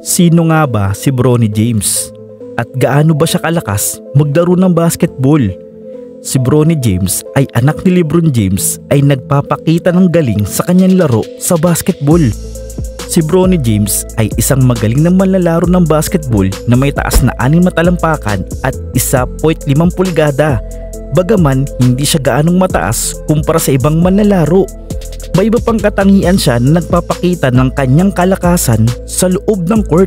Sino nga ba si Bronny James? At gaano ba siya kalakas maglaro ng basketball? Si Bronny James ay anak ni LeBron James ay nagpapakita ng galing sa kanyang laro sa basketball. Si Bronny James ay isang magaling na manlalaro ng basketball na may taas na 6 na talampakan at 1.5 pulgada. Bagaman hindi siya gaanong mataas kumpara sa ibang manlalaro, may iba pang katangian siya na nagpapakita ng kanyang kalakasan sa loob ng court.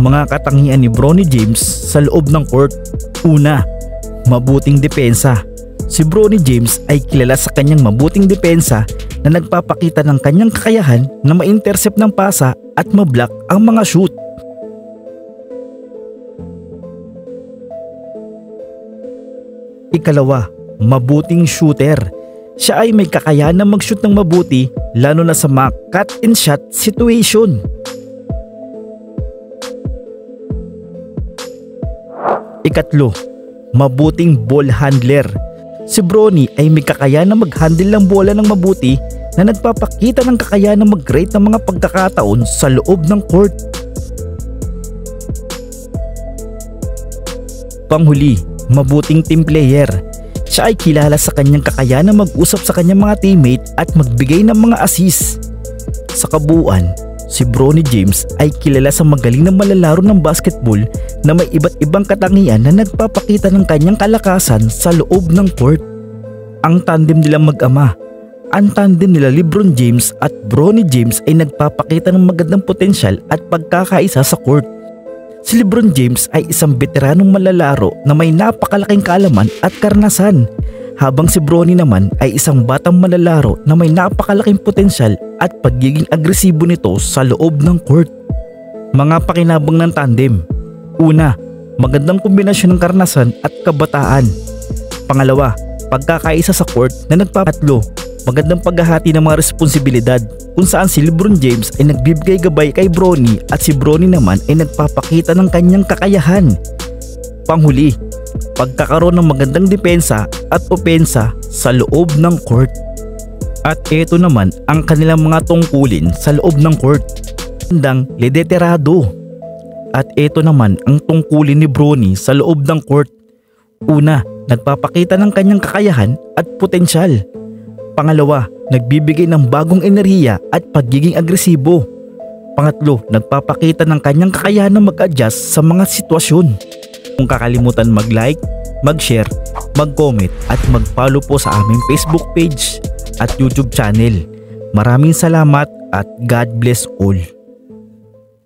Mga katangian ni Bronny James sa loob ng court. Una, mabuting depensa. Si Bronny James ay kilala sa kanyang mabuting depensa na nagpapakita ng kanyang kakayahan na ma-intercept ng pasa at ma-block ang mga shoot. Ikalawa, mabuting shooter. Siya ay may kakayahan na mag-shoot ng mabuti lalo na sa mga cut and shot situation. Ikatlo, mabuting ball handler. Si Bronny ay may kakayahan na mag-handle ng bola ng mabuti na nagpapakita ng kakayahan na mag-create ng mga pagkakataon sa loob ng court. Panghuli, mabuting team player. Siya ay kilala sa kanyang kakayahan na mag-usap sa kanyang mga teammate at magbigay ng mga assist. Sa kabuuan, si Bronny James ay kilala sa magaling na manlalaro ng basketball na may iba't ibang katangian na nagpapakita ng kanyang kalakasan sa loob ng court. Ang tandem nila mag-ama, ang tandem nila LeBron James at Bronny James ay nagpapakita ng magandang potensyal at pagkakaisa sa court. Si LeBron James ay isang veteranong manlalaro na may napakalaking kaalaman at karanasan, habang si Bronny naman ay isang batang manlalaro na may napakalaking potensyal at pagiging agresibo nito sa loob ng court. Mga pakinabang ng tandem. Una, magandang kombinasyon ng karanasan at kabataan. Pangalawa, pagkakaisa sa court na nagpapatlo. Magandang paghahati ng mga responsibilidad kung saan si LeBron James ay nagbibigay gabay kay Bronny at si Bronny naman ay nagpapakita ng kanyang kakayahan. Panghuli, pagkakaroon ng magandang depensa at opensa sa loob ng court. At ito naman ang kanilang mga tungkulin sa loob ng court. Magandang liderato. At ito naman ang tungkulin ni Bronny sa loob ng court. Una, nagpapakita ng kanyang kakayahan at potensyal. Pangalawa, nagbibigay ng bagong enerhiya at pagiging agresibo. Pangatlo, nagpapakita ng kanyang kakayahan na mag-adjust sa mga sitwasyon. Kung kakalimutan mag-like, mag-share, mag-comment at mag-follow po sa aming Facebook page at YouTube channel. Maraming salamat at God bless all.